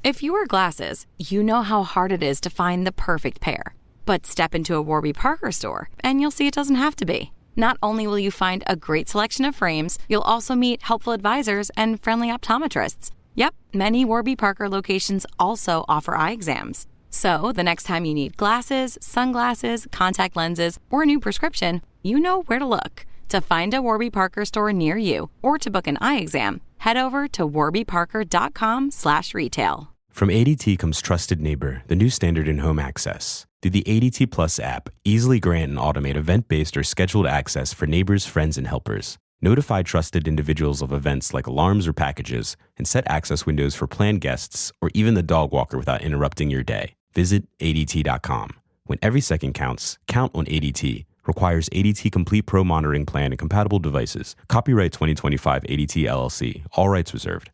If you wear glasses, you know how hard it is to find the perfect pair. But step into a Warby Parker store, and you'll see it doesn't have to be. Not only will you find a great selection of frames, you'll also meet helpful advisors and friendly optometrists. Yep, many Warby Parker locations also offer eye exams. So the next time you need glasses, sunglasses, contact lenses, or a new prescription, you know where to look. To find a Warby Parker store near you or to book an eye exam, head over to warbyparker.com/retail. From ADT comes Trusted Neighbor, the new standard in home access. Through the ADT Plus app, easily grant and automate event-based or scheduled access for neighbors, friends, and helpers. Notify trusted individuals of events like alarms or packages, and set access windows for planned guests or even the dog walker without interrupting your day. Visit ADT.com. When every second counts, count on ADT. Requires ADT Complete Pro monitoring plan and compatible devices. Copyright 2025 ADT LLC. All rights reserved.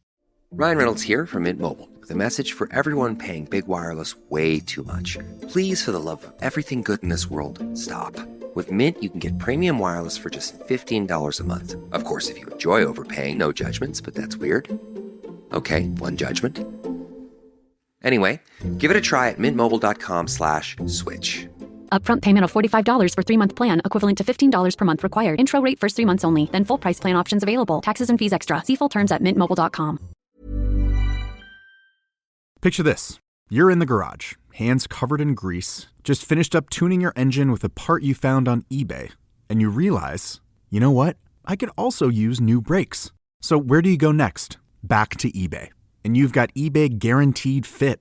Ryan Reynolds here from Mint Mobile with a message for everyone paying big wireless way too much. Please, for the love of everything good in this world, stop. With Mint, you can get premium wireless for just $15 a month. Of course, if you enjoy overpaying, no judgments, but that's weird. Okay, one judgment. Anyway, give it a try at mintmobile.com/switch. Upfront payment of $45 for 3-month plan, equivalent to $15 per month required. Intro rate first 3 months only, then full price plan options available. Taxes and fees extra. See full terms at mintmobile.com. Picture this. You're in the garage, hands covered in grease, just finished up tuning your engine with a part you found on eBay. And you realize, you know what? I could also use new brakes. So where do you go next? Back to eBay. And you've got eBay Guaranteed Fit.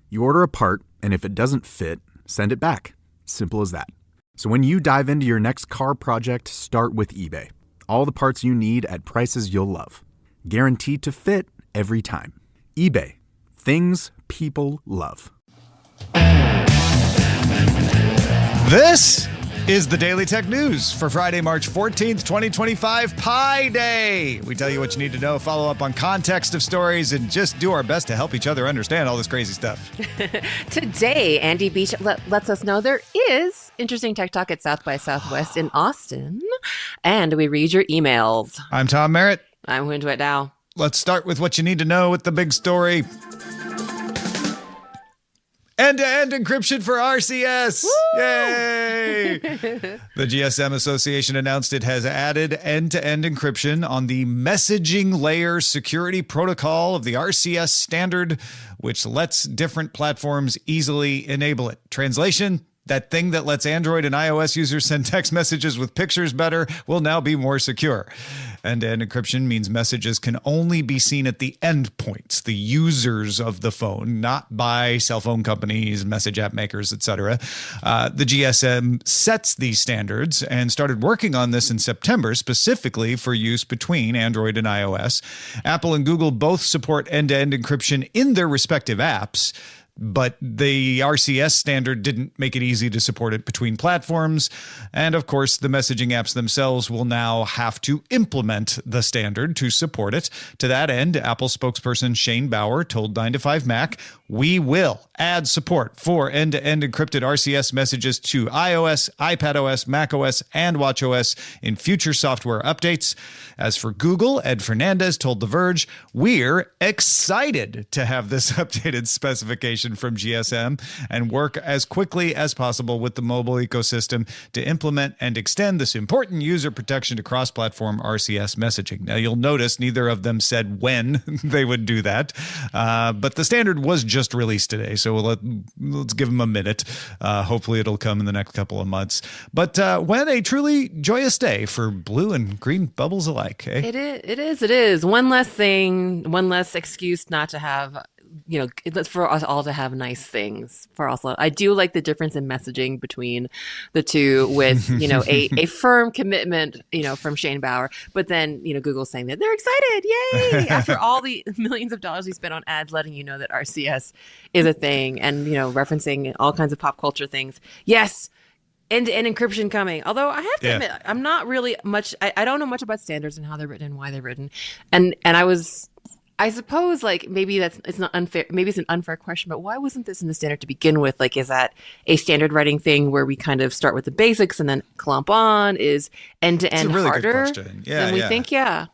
You order a part, and if it doesn't fit, send it back. Simple as that. So when you dive into your next car project, start with eBay. All the parts you need at prices you'll love. Guaranteed to fit every time. eBay. Things people love. This is the Daily Tech News for Friday, March 14th, 2025, Pi Day. We tell you what you need to know, follow up on context of stories, and just do our best to help each other understand all this crazy stuff. Today, Andy Beach lets us know there is interesting tech talk at South by Southwest in Austin, and we read your emails. I'm Tom Merritt. I'm Huyen Dao. Let's start with what you need to know with the big story. End-to-end encryption for RCS. Woo! Yay! The GSM Association announced it has added end-to-end encryption on the messaging layer security protocol of the RCS standard, which lets different platforms easily enable it. Translation: that thing that lets Android and iOS users send text messages with pictures better will now be more secure. End-to-end encryption means messages can only be seen at the endpoints, the users of the phone, not by cell phone companies, message app makers, etc. The GSM sets these standards and started working on this in September, specifically for use between Android and iOS. Apple and Google both support end-to-end encryption in their respective apps, but the RCS standard didn't make it easy to support it between platforms. And of course, the messaging apps themselves will now have to implement the standard to support it. To that end, Apple spokesperson Shane Bauer told 9to5Mac, "We will add support for end-to-end encrypted RCS messages to iOS, iPadOS, macOS, and watchOS in future software updates." As for Google, Ed Fernandez told The Verge, "We're excited to have this updated specification from GSM and work as quickly as possible with the mobile ecosystem to implement and extend this important user protection to cross-platform RCS messaging." Now, you'll notice neither of them said when they would do that, but the standard was just released today, so let's give them a minute. Hopefully it'll come in the next couple of months. But when a truly joyous day for blue and green bubbles alike, eh? It is. One less thing, one less excuse not to have, for us all to have nice things for us. I do like the difference in messaging between the two with, a firm commitment, from Shane Bauer, but then, Google saying that they're excited. Yay. After all the millions of dollars we spent on ads, letting you know that RCS is a thing and, referencing all kinds of pop culture things. Yes. End-to-end encryption coming. Although I have to admit, I'm not really much, I don't know much about standards and how they're written and why they're written. And I suppose maybe it's not unfair. Maybe it's an unfair question, but why wasn't this in the standard to begin with? Is that a standard writing thing where we kind of start with the basics and then clump on? Is end-to-end really harder good question. than we think? Yeah.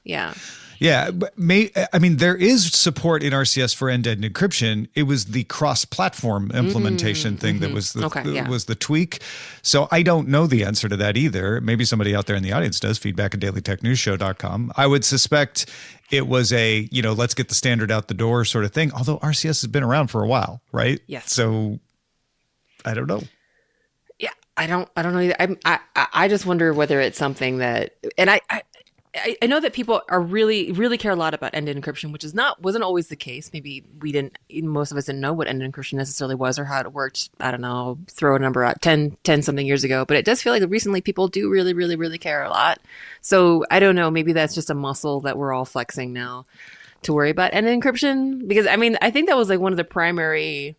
Yeah, but there is support in RCS for end-to-end encryption. It was the cross-platform implementation thing that was was the tweak. So I don't know the answer to that either. Maybe somebody out there in the audience does. feedback@dailytechnewsshow.com. I would suspect it was a, let's get the standard out the door sort of thing. Although RCS has been around for a while, right? Yes. So I don't know. Yeah, I don't know either. I just wonder whether it's something that, and I know that people are really care a lot about end-to-end encryption, which wasn't always the case. Maybe most of us didn't know what end-to-end encryption necessarily was or how it worked. I don't know, throw a number out, 10 something years ago. But it does feel like recently people do really care a lot. So I don't know, maybe that's just a muscle that we're all flexing now to worry about end-to-end encryption. Because I think that was like one of the primary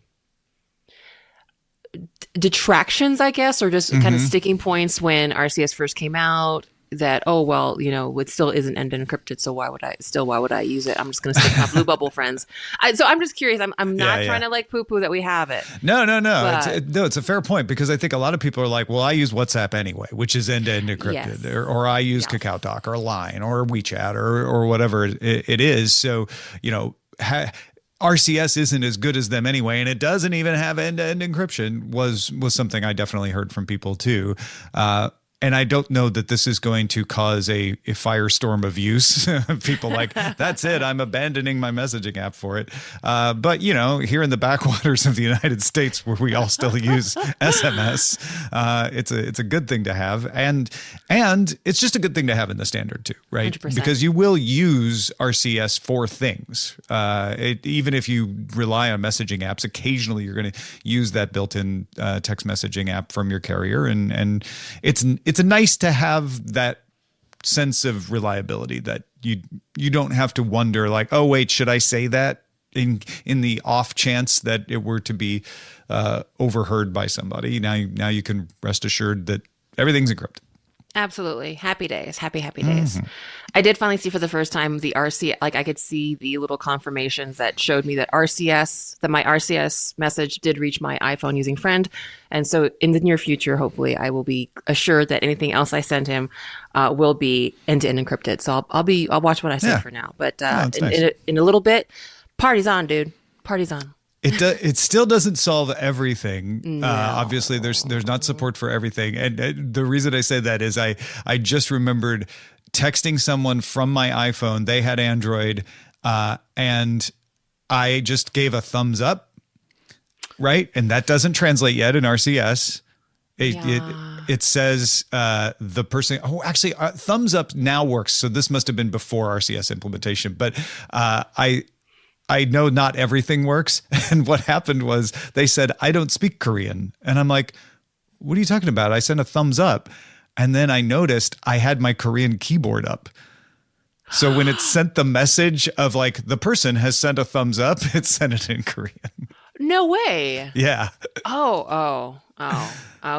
detractions, I guess, or just kind of sticking points when RCS first came out. That it still isn't end-to-end encrypted, so why would I use it? I'm just going to stick my blue bubble friends. So I'm just curious. I'm not trying to like poo-poo that we have it. No. It's a fair point, because I think a lot of people are like, well, I use WhatsApp anyway, which is end-to-end encrypted, or I use KakaoTalk or Line or WeChat or whatever it is. So RCS isn't as good as them anyway, and it doesn't even have end-to-end encryption. Was something I definitely heard from people too. And I don't know that this is going to cause a firestorm of use. People like, that's it, I'm abandoning my messaging app for it. But, here in the backwaters of the United States, where we all still use SMS, it's a good thing to have. And it's just a good thing to have in the standard too, right? 100%. Because you will use RCS for things. Even if you rely on messaging apps, occasionally you're going to use that built-in text messaging app from your carrier. And it's a nice to have that sense of reliability that you don't have to wonder like, oh wait, should I say that in the off chance that it were to be overheard by somebody? Now you can rest assured that everything's encrypted. Absolutely. Happy days. Happy days. I did finally see for the first time the RCS, like I could see the little confirmations that showed me that my RCS message did reach my iPhone using friend. And so in the near future, hopefully I will be assured that anything else I send him will be end-to-end encrypted. So I'll watch what I say for now. But nice. in a little bit, party's on, dude. Party's on. It still doesn't solve everything. No. Obviously, there's not support for everything. And the reason I say that is I just remembered texting someone from my iPhone. They had Android, and I just gave a thumbs up, right? And that doesn't translate yet in RCS. It says the person. Oh, actually, thumbs up now works. So this must have been before RCS implementation. But I know not everything works. And what happened was they said, I don't speak Korean. And I'm like, what are you talking about? I sent a thumbs up. And then I noticed I had my Korean keyboard up. So when it sent the message of like, the person has sent a thumbs up, it sent it in Korean. No way. Yeah. Oh.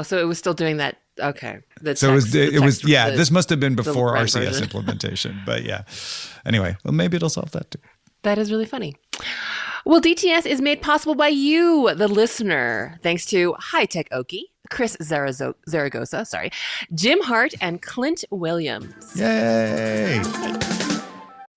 So it was still doing that. Okay. This must have been before RCS implementation. But yeah. Anyway, well, maybe it'll solve that too. That is really funny. Well, DTS is made possible by you, the listener, thanks to High Tech Okie, Chris Zaragoza, Jim Hart, and Clint Williams. Yay!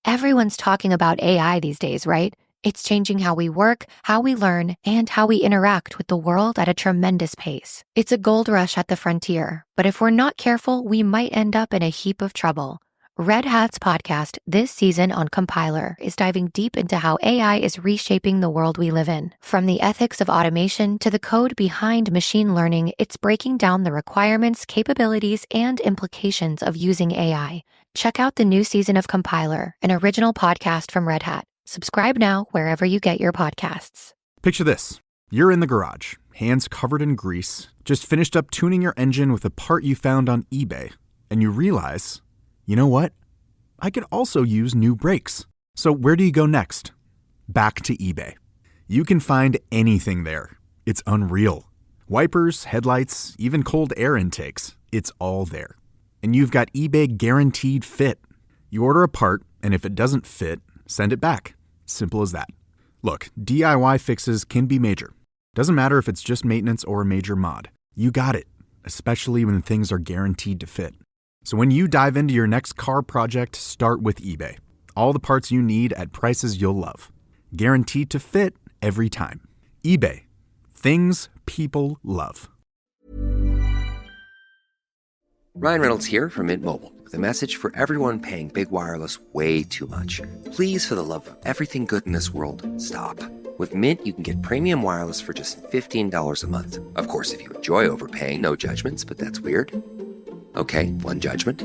Everyone's talking about AI these days, right? It's changing how we work, how we learn, and how we interact with the world at a tremendous pace. It's a gold rush at the frontier, but if we're not careful, we might end up in a heap of trouble. Red Hat's podcast, This Season on Compiler, is diving deep into how AI is reshaping the world we live in. From the ethics of automation to the code behind machine learning, it's breaking down the requirements, capabilities, and implications of using AI. Check out the new season of Compiler, an original podcast from Red Hat. Subscribe now wherever you get your podcasts. Picture this. You're in the garage, hands covered in grease, just finished up tuning your engine with a part you found on eBay, and you realize, you know what? I could also use new brakes. So where do you go next? Back to eBay. You can find anything there. It's unreal. Wipers, headlights, even cold air intakes. It's all there. And you've got eBay Guaranteed Fit. You order a part, and if it doesn't fit, send it back. Simple as that. Look, DIY fixes can be major. Doesn't matter if it's just maintenance or a major mod. You got it, especially when things are guaranteed to fit. So when you dive into your next car project, start with eBay. all the parts you need at prices you'll love. Guaranteed to fit every time. eBay. Things people love. Ryan Reynolds here from Mint Mobile with a message for everyone paying big wireless way too much. Please, for the love of everything good in this world, stop. With Mint, you can get premium wireless for just $15 a month. Of course, if you enjoy overpaying, no judgments, but that's weird. Okay, one judgment.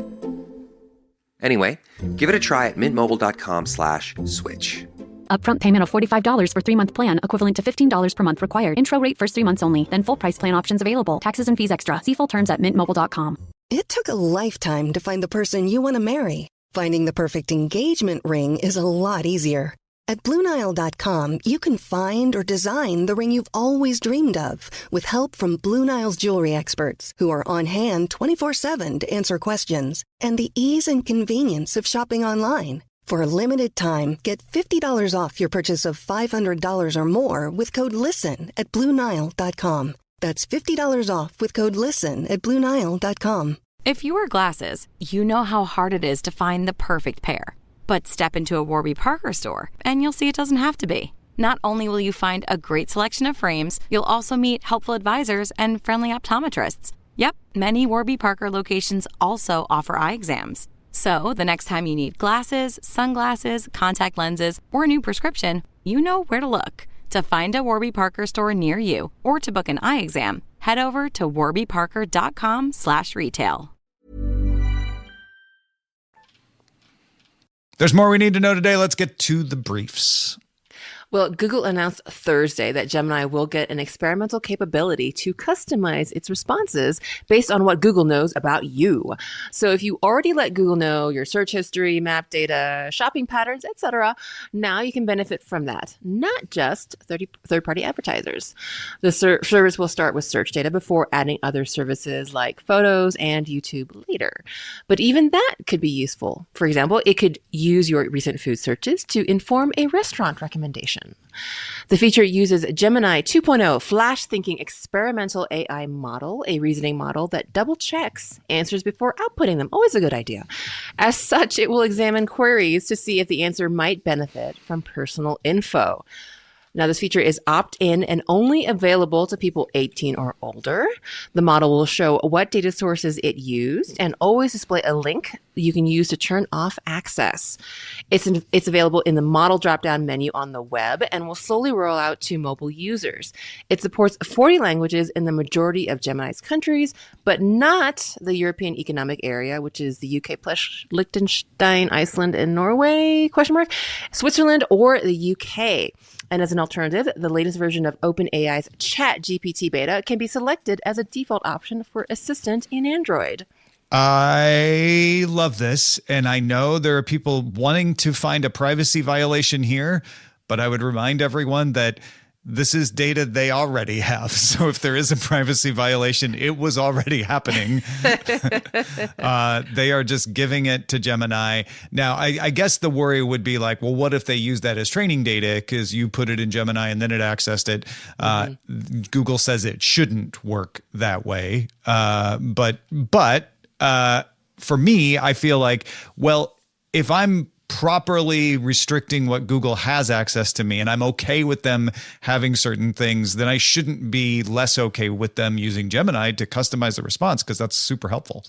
Anyway, give it a try at mintmobile.com/switch. Upfront payment of $45 for 3-month plan, equivalent to $15 per month required. Intro rate first 3 months only, then full price plan options available. Taxes and fees extra. See full terms at mintmobile.com. It took a lifetime to find the person you want to marry. Finding the perfect engagement ring is a lot easier. At BlueNile.com, you can find or design the ring you've always dreamed of with help from Blue Nile's jewelry experts who are on hand 24/7 to answer questions, and the ease and convenience of shopping online. For a limited time, get $50 off your purchase of $500 or more with code LISTEN at BlueNile.com. That's $50 off with code LISTEN at BlueNile.com. If you wear glasses, you know how hard it is to find the perfect pair. But step into a Warby Parker store, and you'll see it doesn't have to be. Not only will you find a great selection of frames, you'll also meet helpful advisors and friendly optometrists. Yep, many Warby Parker locations also offer eye exams. So the next time you need glasses, sunglasses, contact lenses, or a new prescription, you know where to look. To find a Warby Parker store near you or to book an eye exam, head over to warbyparker.com/retail. There's more we need to know today. Let's get to the briefs. Well, Google announced Thursday that Gemini will get an experimental capability to customize its responses based on what Google knows about you. So if you already let Google know your search history, map data, shopping patterns, etc., now you can benefit from that, not just third-party advertisers. The service will start with search data before adding other services like photos and YouTube later. But even that could be useful. For example, it could use your recent food searches to inform a restaurant recommendation. The feature uses Gemini 2.0 flash thinking experimental AI model, a reasoning model that double checks answers before outputting them. Always a good idea. As such, it will examine queries to see if the answer might benefit from personal info. Now, this feature is opt-in and only available to people 18 or older. The model will show what data sources it used and always display a link you can use to turn off access. It's available in the model drop-down menu on the web and will slowly roll out to mobile users. It supports 40 languages in the majority of Gemini's countries, but not the European Economic Area, which is the UK plus Liechtenstein, Iceland, and Norway, Switzerland, or the UK. And as an alternative, the latest version of OpenAI's ChatGPT beta can be selected as a default option for Assistant in Android. I love this, and I know there are people wanting to find a privacy violation here, but I would remind everyone that this is data they already have. So if there is a privacy violation, it was already happening. They are just giving it to Gemini. Now, I guess the worry would be like, well, what if they use that as training data because you put it in Gemini and then it accessed it? Google says it shouldn't work that way. But for me, I feel like, well, if I'm properly restricting what Google has access to me, and I'm okay with them having certain things, then I shouldn't be less okay with them using Gemini to customize the response, because that's super helpful.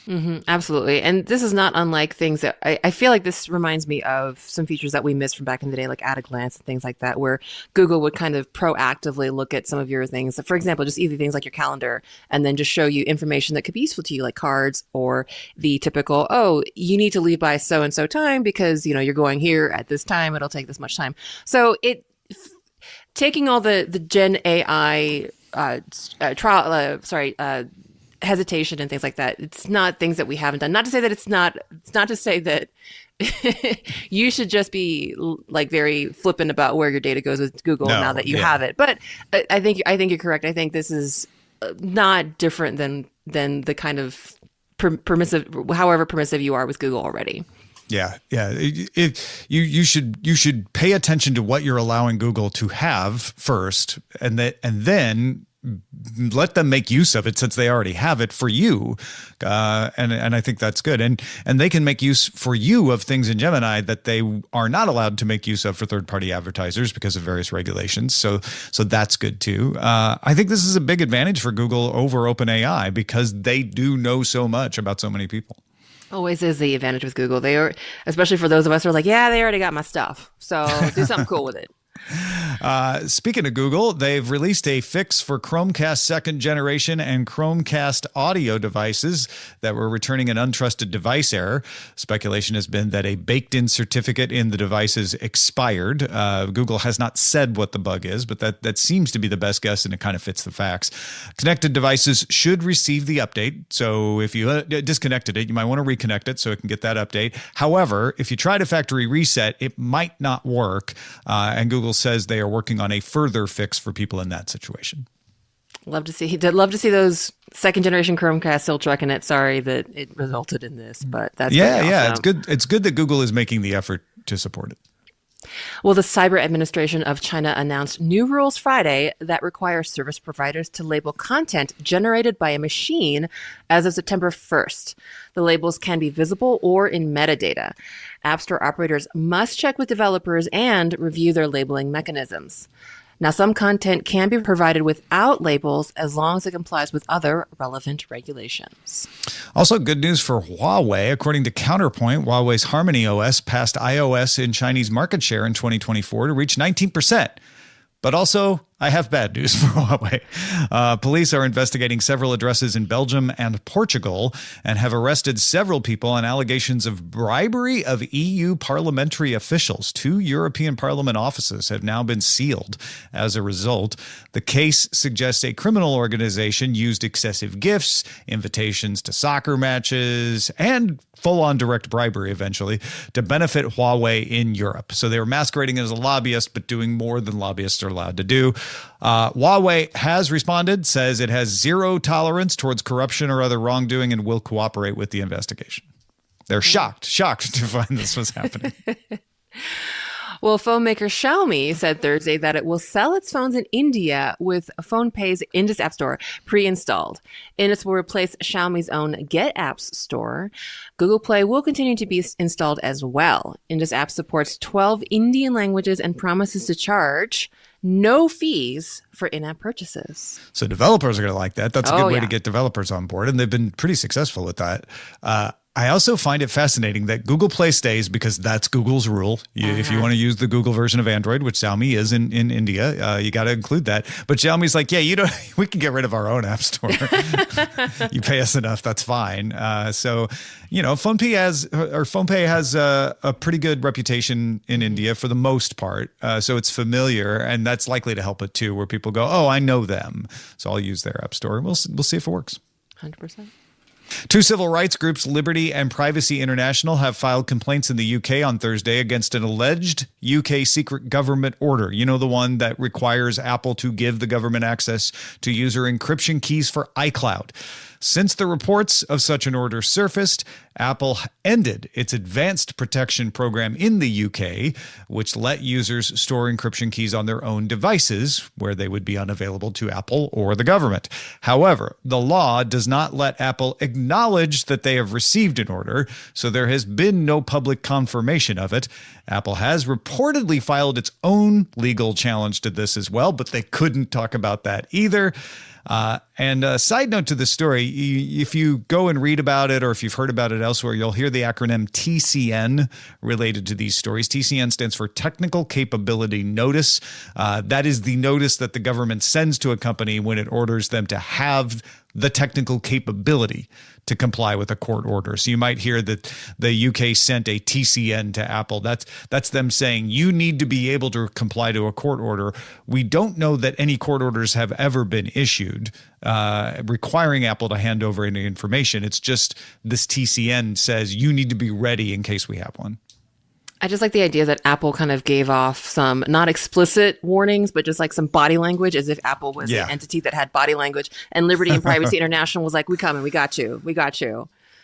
Mm-hmm, absolutely. And this is not unlike things that I feel like this reminds me of some features that we missed from back in the day, like at a glance and things like that, where Google would kind of proactively look at some of your things. For example, just easy things like your calendar, and then just show you information that could be useful to you, like cards or the typical, oh, you need to leave by so-and-so time because, you know, you're going here at this time. It'll take this much time. So taking all the Gen AI hesitation and things like that. It's not things that we haven't done. Not to say that it's not to say that you should just be like very flippant about where your data goes with Google now that you have it. But I think you're correct. I think this is not different than the kind of permissive, however permissive you are with Google already. Yeah. You should pay attention to what you're allowing Google to have first, and then let them make use of it since they already have it for you. And I think that's good. And they can make use for you of things in Gemini that they are not allowed to make use of for third-party advertisers because of various regulations. So that's good too. I think this is a big advantage for Google over OpenAI because they do know so much about so many people. Always is the advantage with Google. They are, especially for those of us who are like, yeah, they already got my stuff. So do something cool with it. Speaking of Google, they've released a fix for Chromecast second generation and Chromecast audio devices that were returning an untrusted device error. Speculation has been that a baked-in certificate in the devices expired. Google has not said what the bug is, but that seems to be the best guess, and it kind of fits the facts. Connected devices should receive the update. So if you disconnected it, you might want to reconnect it so it can get that update. However, if you try to factory reset, it might not work. And Google says they are working on a further fix for people in that situation. Love to see those second generation Chromecast still trucking it. Sorry that it resulted in this, but that's yeah. It's good. It's good that Google is making the effort to support it. Well, the Cyber Administration of China announced new rules Friday that require service providers to label content generated by a machine as of September 1st. The labels can be visible or in metadata. App Store operators must check with developers and review their labeling mechanisms. Now, some content can be provided without labels as long as it complies with other relevant regulations. Also, good news for Huawei. According to Counterpoint, Huawei's Harmony OS passed iOS in Chinese market share in 2024 to reach 19%. But also, I have bad news for Huawei. Police are investigating several addresses in Belgium and Portugal and have arrested several people on allegations of bribery of EU parliamentary officials. 2 European Parliament offices have now been sealed as a result. The case suggests a criminal organization used excessive gifts, invitations to soccer matches, and full-on direct bribery eventually to benefit Huawei in Europe. So they were masquerading as a lobbyist, but doing more than lobbyists are allowed to do. Huawei has responded, says it has zero tolerance towards corruption or other wrongdoing and will cooperate with the investigation. They're shocked to find this was happening. Well, phone maker Xiaomi said Thursday that it will sell its phones in India with PhonePay's Indus App Store pre-installed. Indus will replace Xiaomi's own Get Apps store. Google Play will continue to be installed as well. Indus App supports 12 Indian languages and promises to charge no fees for in-app purchases. So developers are going to like that. That's a good way to get developers on board, and they've been pretty successful with that. I also find it fascinating that Google Play stays because that's Google's rule. If you want to use the Google version of Android, which Xiaomi is in India, you got to include that. But Xiaomi's like, we can get rid of our own app store. You pay us enough, that's fine. So, PhonePay has a pretty good reputation in India for the most part. So it's familiar, and that's likely to help it too, where people go, oh, I know them, so I'll use their app store. We'll see if it works. 100%. 2 civil rights groups, Liberty and Privacy International, have filed complaints in the UK on Thursday against an alleged UK secret government order. You know, the one that requires Apple to give the government access to user encryption keys for iCloud. Since the reports of such an order surfaced, Apple ended its advanced protection program in the UK, which let users store encryption keys on their own devices, where they would be unavailable to Apple or the government. However, the law does not let Apple acknowledge that they have received an order, so there has been no public confirmation of it. Apple has reportedly filed its own legal challenge to this as well, but they couldn't talk about that either. And a side note to this story, if you go and read about it or if you've heard about it elsewhere, you'll hear the acronym TCN related to these stories. TCN stands for Technical Capability Notice. That is the notice that the government sends to a company when it orders them to have the technical capability to comply with a court order. So you might hear that the UK sent a TCN to Apple. That's them saying you need to be able to comply to a court order. We don't know that any court orders have ever been issued requiring Apple to hand over any information. It's just this TCN says you need to be ready in case we have one. I just like the idea that Apple kind of gave off some not explicit warnings, but just like some body language, as if Apple was an entity that had body language, and Liberty and Privacy International was like, we coming, we got you.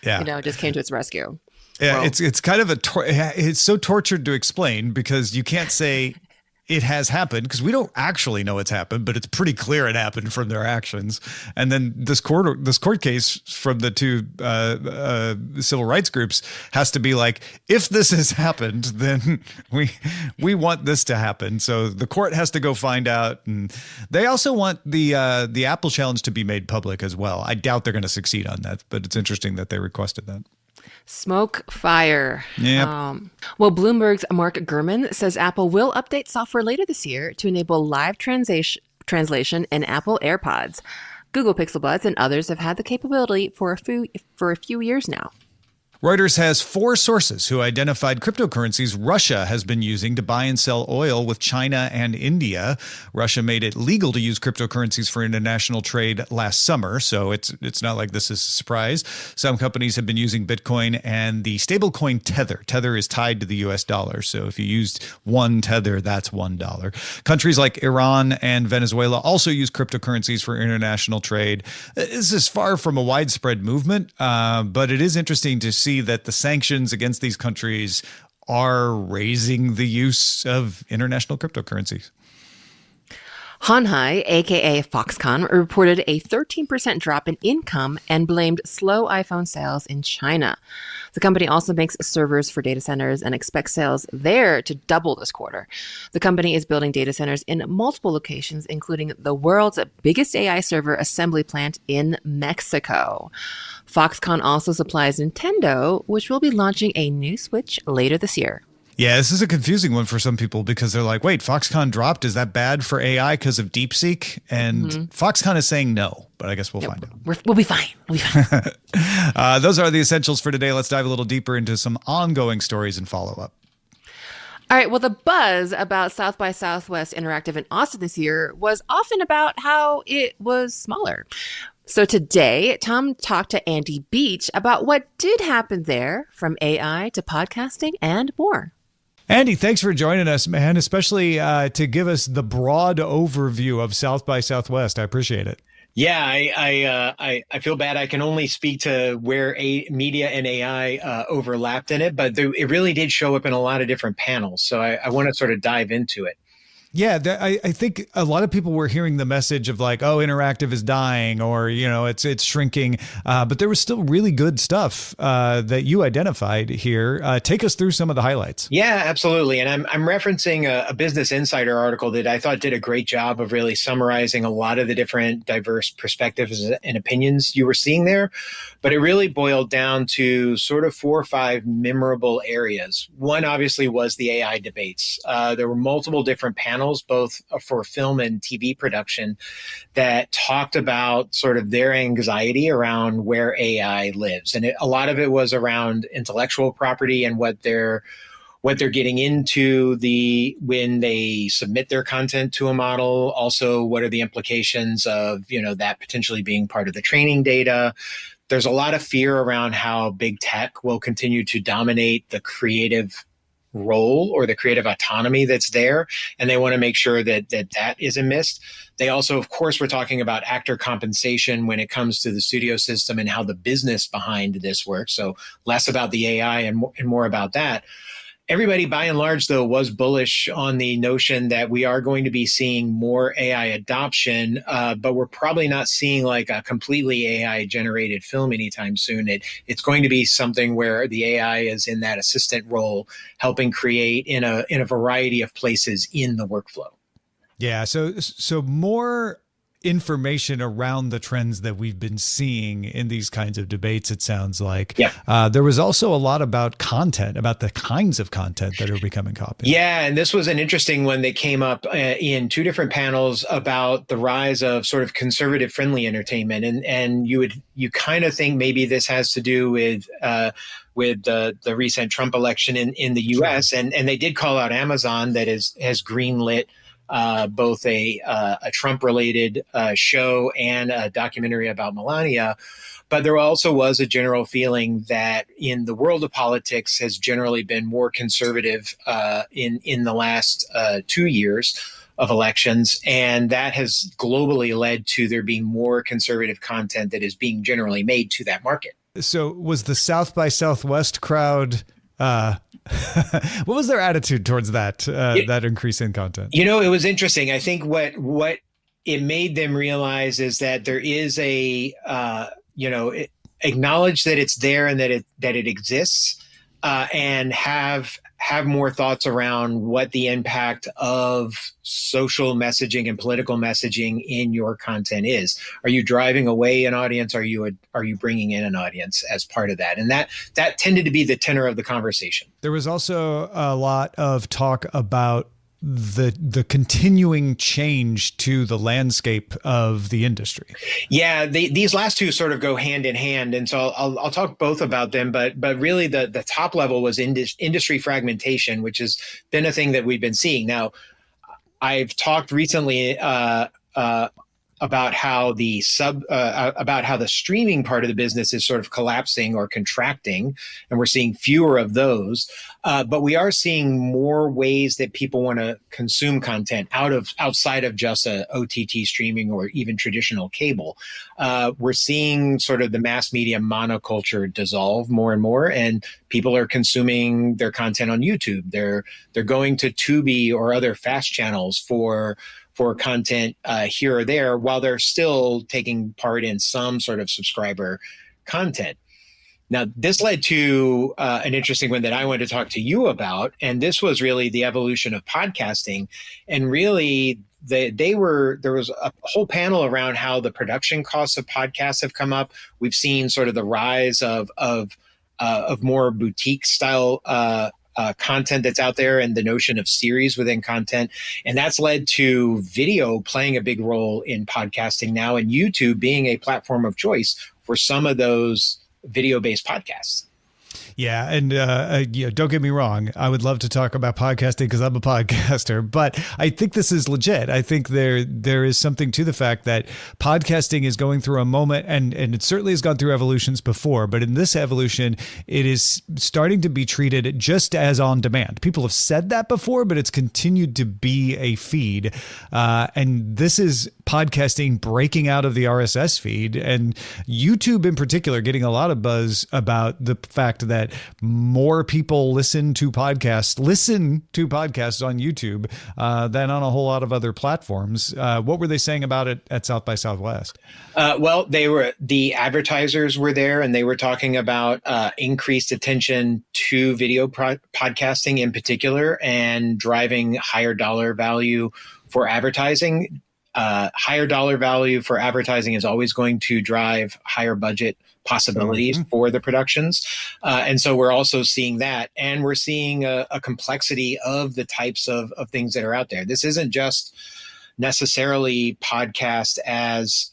Yeah. Just came to its rescue. Yeah, well, it's kind of it's so tortured to explain because you can't say it has happened, because we don't actually know it's happened, but it's pretty clear it happened from their actions. And then this court case from the two civil rights groups has to be like, if this has happened, then we want this to happen. So the court has to go find out. And they also want the Apple challenge to be made public as well. I doubt they're going to succeed on that, but it's interesting that they requested that. Smoke, fire. Yep. Well, Bloomberg's Mark Gurman says Apple will update software later this year to enable live translation in Apple AirPods. Google Pixel Buds and others have had the capability for a few years now. Reuters has 4 sources who identified cryptocurrencies Russia has been using to buy and sell oil with China and India. Russia made it legal to use cryptocurrencies for international trade last summer, so it's not like this is a surprise. Some companies have been using Bitcoin and the stablecoin Tether. Tether is tied to the US dollar, so if you used one Tether, that's $1. Countries like Iran and Venezuela also use cryptocurrencies for international trade. This is far from a widespread movement, but it is interesting to see that the sanctions against these countries are raising the use of international cryptocurrencies. Honhai, aka Foxconn, reported a 13% drop in income and blamed slow iPhone sales in China. The company also makes servers for data centers and expects sales there to double this quarter. The company is building data centers in multiple locations, including the world's biggest AI server assembly plant in Mexico. Foxconn also supplies Nintendo, which will be launching a new Switch later this year. Yeah, this is a confusing one for some people because they're like, wait, Foxconn dropped? Is that bad for AI because of DeepSeek? And Foxconn is saying no, but I guess we'll find out. We'll be fine. We'll be fine. Those are the essentials for today. Let's dive a little deeper into some ongoing stories and follow-up. All right, well, the buzz about South by Southwest Interactive in Austin this year was often about how it was smaller. So today, Tom talked to Andy Beach about what did happen there, from AI to podcasting and more. Andy, thanks for joining us, man, especially to give us the broad overview of South by Southwest. I appreciate it. Yeah, I feel bad. I can only speak to where media and AI overlapped in it, but it really did show up in a lot of different panels. So I want to sort of dive into it. Yeah, I think a lot of people were hearing the message of like, oh, interactive is dying, or, you know, it's shrinking. But there was still really good stuff that you identified here. Take us through some of the highlights. Yeah, absolutely. And I'm referencing a Business Insider article that I thought did a great job of really summarizing a lot of the different diverse perspectives and opinions you were seeing there. But it really boiled down to sort of 4 or 5 memorable areas. One, obviously, was the AI debates. There were multiple different panels, both for film and TV production, that talked about sort of their anxiety around where AI lives. And a lot of it was around intellectual property and what they're getting into when they submit their content to a model. Also, what are the implications of, that potentially being part of the training data? There's a lot of fear around how big tech will continue to dominate the creative role or the creative autonomy that's there. And they want to make sure that isn't missed. They also, of course, were talking about actor compensation when it comes to the studio system and how the business behind this works. So less about the AI and more about that. Everybody, by and large, though, was bullish on the notion that we are going to be seeing more AI adoption, but we're probably not seeing like a completely AI-generated film anytime soon. It's going to be something where the AI is in that assistant role, helping create in a variety of places in the workflow. Yeah, so more information around the trends that we've been seeing in these kinds of debates, it sounds like. Yeah. There was also a lot about content, about the kinds of content that are becoming popular. Yeah, and this was an interesting one that came up in 2 different panels about the rise of sort of conservative-friendly entertainment. And you kind of think maybe this has to do with the recent Trump election in the U.S. Sure. And they did call out Amazon that has greenlit both a Trump-related show and a documentary about Melania. But there also was a general feeling that in the world of politics has generally been more conservative in the last 2 years of elections. And that has globally led to there being more conservative content that is being generally made to that market. So was the South by Southwest crowd What was their attitude towards that that increase in content? It was interesting. I think what it made them realize is that there is a acknowledge that it's there and that it exists, and have more thoughts around what the impact of social messaging and political messaging in your content is. Are you driving away an audience? Are you bringing in an audience as part of that? And that tended to be the tenor of the conversation. There was also a lot of talk about the continuing change to the landscape of the industry. Yeah, these last two sort of go hand in hand, and so I'll talk both about them. But really, the top level was industry fragmentation, which has been a thing that we've been seeing. Now, I've talked recently about how the streaming part of the business is sort of collapsing or contracting, and we're seeing fewer of those. But we are seeing more ways that people want to consume content outside of just a OTT streaming or even traditional cable. We're seeing sort of the mass media monoculture dissolve more and more, and people are consuming their content on YouTube. They're going to Tubi or other fast channels for content here or there, while they're still taking part in some sort of subscriber content. Now, this led to an interesting one that I wanted to talk to you about, and this was really the evolution of podcasting. And really, there was a whole panel around how the production costs of podcasts have come up. We've seen sort of the rise of more boutique style content that's out there, and the notion of series within content. And that's led to video playing a big role in podcasting now, and YouTube being a platform of choice for some of those video-based podcasts. Yeah. And don't get me wrong. I would love to talk about podcasting because I'm a podcaster, but I think this is legit. I think there is something to the fact that podcasting is going through a moment, and it certainly has gone through evolutions before, but in this evolution, it is starting to be treated just as on demand. People have said that before, but it's continued to be a feed. And this is podcasting breaking out of the RSS feed, and YouTube in particular getting a lot of buzz about the fact that more people listen to podcasts on YouTube than on a whole lot of other platforms. What were they saying about it at South by Southwest? Well, the advertisers were there, and they were talking about increased attention to video podcasting in particular, and driving higher dollar value for advertising. Higher dollar value for advertising is always going to drive higher budget possibilities for the productions. And so we're also seeing that, and we're seeing a complexity of the types of things that are out there. This isn't just necessarily podcast as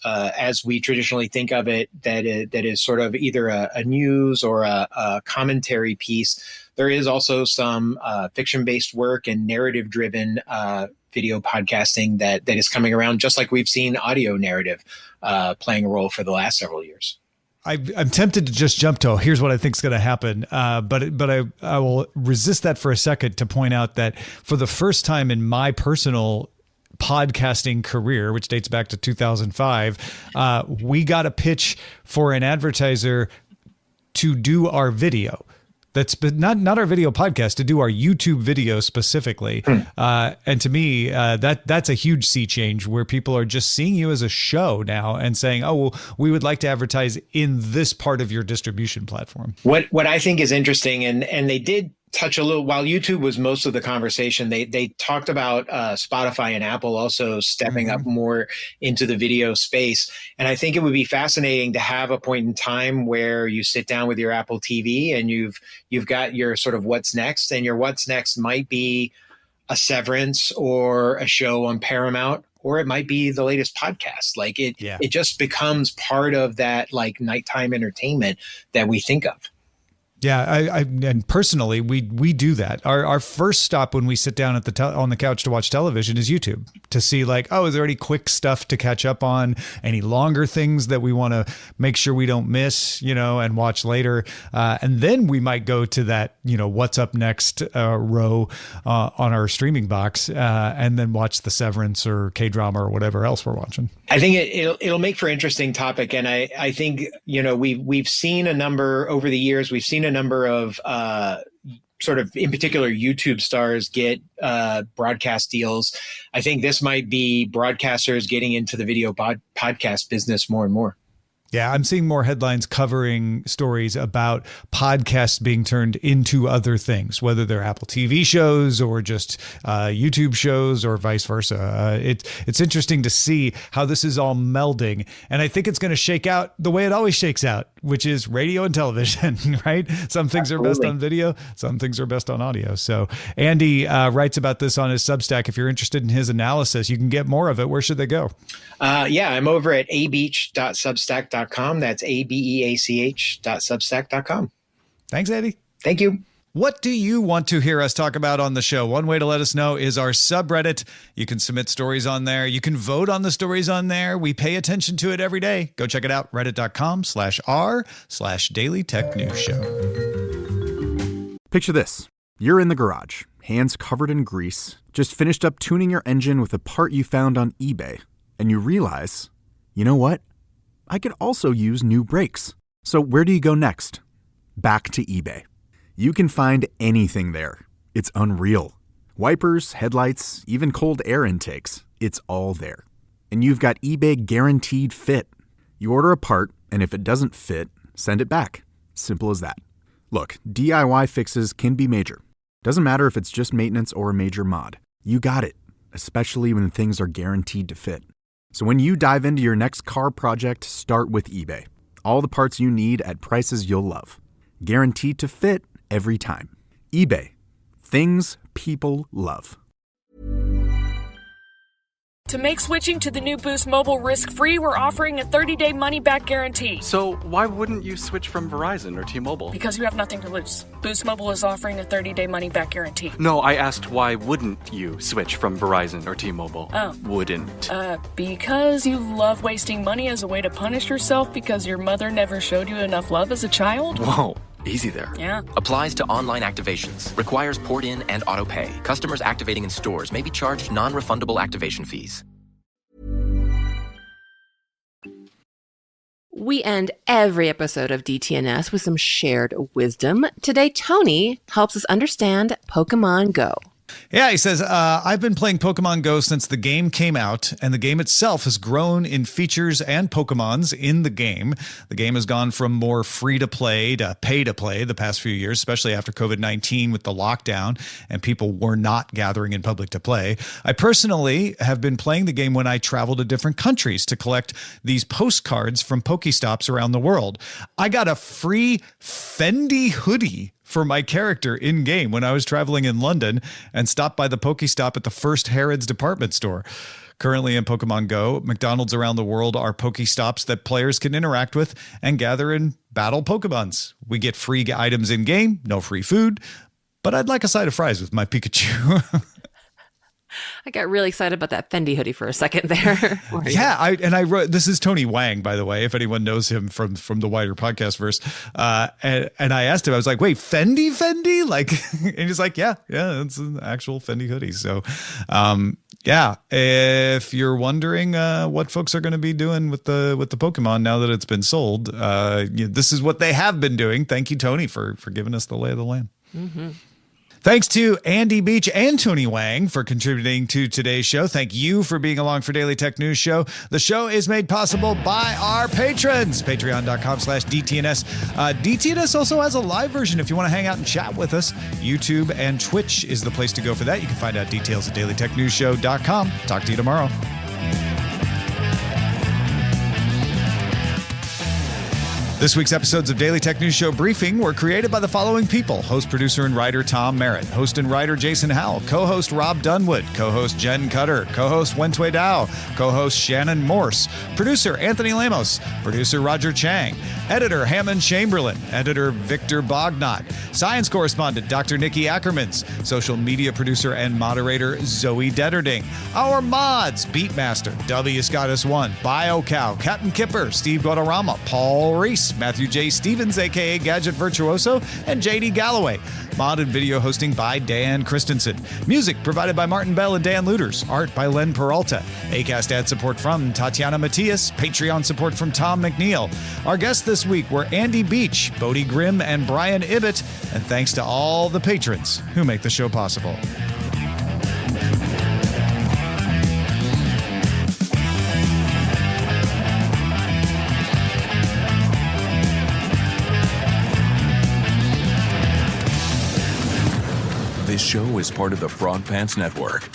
we traditionally think of it, that is sort of either a news or a commentary piece. There is also some fiction-based work and narrative-driven video podcasting that is coming around, just like we've seen audio narrative playing a role for the last several years. I'm tempted to just jump to, here's what I think is going to happen. But I will resist that for a second to point out that for the first time in my personal podcasting career, which dates back to 2005, we got a pitch for an advertiser to do our video. That's not our video podcast, to do our YouTube video specifically. And to me, that's a huge sea change, where people are just seeing you as a show now and saying, oh, well, we would like to advertise in this part of your distribution platform. What I think is interesting, and they did touch a little, while YouTube was most of the conversation, they talked about Spotify and Apple also stepping up more into the video space. And I think it would be fascinating to have a point in time where you sit down with your Apple TV and you've got your sort of what's next, and your what's next might be a Severance or a show on Paramount, or it might be the latest podcast. Like it just becomes part of that like nighttime entertainment that we think of. Yeah, and personally, we do that. Our first stop when we sit down at on the couch to watch television is YouTube, to see like, oh, is there any quick stuff to catch up on? Any longer things that we want to make sure we don't miss, and watch later. And then we might go to that, what's up next row on our streaming box, and then watch the Severance or K-drama or whatever else we're watching. I think it'll make for an interesting topic, and I think we've seen a number over the years. We've seen a number of sort of, in particular, YouTube stars get broadcast deals. I think this might be broadcasters getting into the video podcast business more and more. Yeah, I'm seeing more headlines covering stories about podcasts being turned into other things, whether they're Apple TV shows or just YouTube shows or vice versa. It's interesting to see how this is all melding. And I think it's going to shake out the way it always shakes out, which is radio and television, right? Some things are best on video, some things are best on audio. So Andy writes about this on his Substack. If you're interested in his analysis, you can get more of it. Where should they go? I'm over at abeach.substack.com. That's abeach.substack.com. Thanks, Andy. Thank you. What do you want to hear us talk about on the show? One way to let us know is our subreddit. You can submit stories on there. You can vote on the stories on there. We pay attention to it every day. Go check it out. Reddit.com/r/Daily Tech News Show. Picture this. You're in the garage, hands covered in grease, just finished up tuning your engine with a part you found on eBay. And you realize, you know what? I could also use new brakes. So where do you go next? Back to eBay. You can find anything there. It's unreal. Wipers, headlights, even cold air intakes. It's all there. And you've got eBay Guaranteed Fit. You order a part, and if it doesn't fit, send it back. Simple as that. Look, DIY fixes can be major. Doesn't matter if it's just maintenance or a major mod. You got it, especially when things are guaranteed to fit. So when you dive into your next car project, start with eBay. All the parts you need at prices you'll love. Guaranteed to fit every time. eBay. Things people love. To make switching to the new Boost Mobile risk-free, we're offering a 30-day money-back guarantee. So why wouldn't you switch from Verizon or T-Mobile? Because you have nothing to lose. Boost Mobile is offering a 30-day money-back guarantee. No, I asked why wouldn't you switch from Verizon or T-Mobile? Oh. Wouldn't. Because you love wasting money as a way to punish yourself because your mother never showed you enough love as a child? Whoa. Easy there. Yeah. Applies to online activations. Requires port in and auto pay. Customers activating in stores may be charged non-refundable activation fees. We end every episode of DTNS with some shared wisdom. Today, Tony helps us understand Pokemon Go. Yeah, he says, I've been playing Pokemon Go since the game came out, and the game itself has grown in features and Pokemons in the game. The game has gone from more free-to-play to pay-to-play the past few years, especially after COVID-19 with the lockdown, and people were not gathering in public to play. I personally have been playing the game when I travel to different countries to collect these postcards from Pokestops around the world. I got a free Fendi hoodie for my character in-game when I was traveling in London and stopped by the Pokestop at the first Harrods department store. Currently in Pokemon Go, McDonald's around the world are Pokestops that players can interact with and gather and battle Pokemons. We get free items in-game, no free food, but I'd like a side of fries with my Pikachu. I got really excited about that Fendi hoodie for a second there. Yeah, I wrote, this is Tony Wang, by the way, if anyone knows him from the wider podcast verse. And I asked him, I was like, wait, Fendi? Like, and he's like, yeah, it's an actual Fendi hoodie. So, if you're wondering what folks are going to be doing with the Pokemon now that it's been sold, this is what they have been doing. Thank you, Tony, for giving us the lay of the land. Mm-hmm. Thanks to Andy Beach and Tony Wang for contributing to today's show. Thank you for being along for Daily Tech News Show. The show is made possible by our patrons. Patreon.com/DTNS. DTNS also has a live version if you want to hang out and chat with us. YouTube and Twitch is the place to go for that. You can find out details at dailytechnewsshow.com. Talk to you tomorrow. This week's episodes of Daily Tech News Show Briefing were created by the following people. Host, producer, and writer Tom Merritt. Host and writer Jason Howell. Co-host Rob Dunwood. Co-host Jen Cutter. Co-host Wentway Dow. Co-host Shannon Morse. Producer Anthony Lemos. Producer Roger Chang. Editor Hammond Chamberlain. Editor Victor Bognot. Science correspondent Dr. Nikki Ackermans. Social media producer and moderator Zoe Detterding. Our mods, Beatmaster, W. Scottus1, BioCow, Captain Kipper, Steve Guadarrama, Paul Reese, Davis, Matthew J. Stevens, a.k.a. Gadget Virtuoso, and J.D. Galloway. Mod and video hosting by Dan Christensen. Music provided by Martin Bell and Dan Luters. Art by Len Peralta. Acast ad support from Tatiana Matias. Patreon support from Tom McNeil. Our guests this week were Andy Beach, Bodie Grimm, and Brian Ibbett. And thanks to all the patrons who make the show possible. This show is part of the Frog Pants Network.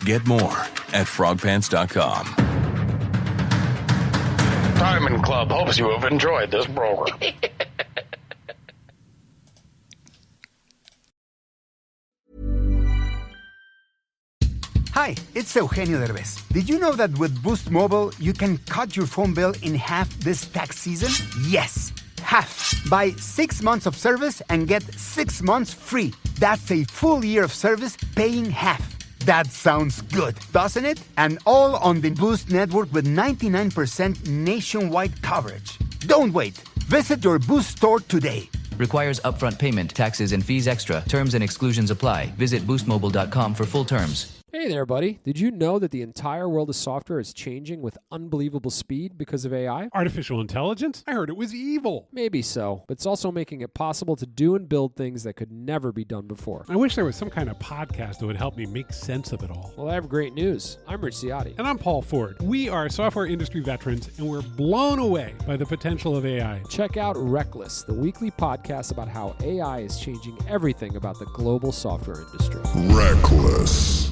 Get more at frogpants.com. Diamond Club hopes you have enjoyed this program. Hi, it's Eugenio Derbez. Did you know that with Boost Mobile, you can cut your phone bill in half this tax season? Yes, half. Buy 6 months of service and get 6 months free. That's a full year of service paying half. That sounds good, doesn't it? And all on the Boost network with 99% nationwide coverage. Don't wait. Visit your Boost store today. Requires upfront payment, taxes, and fees extra. Terms and exclusions apply. Visit boostmobile.com for full terms. Hey there, buddy. Did you know that the entire world of software is changing with unbelievable speed because of AI? Artificial intelligence? I heard it was evil. Maybe so, but it's also making it possible to do and build things that could never be done before. I wish there was some kind of podcast that would help me make sense of it all. Well, I have great news. I'm Rich Ciotti. And I'm Paul Ford. We are software industry veterans, and we're blown away by the potential of AI. Check out Reckless, the weekly podcast about how AI is changing everything about the global software industry. Reckless.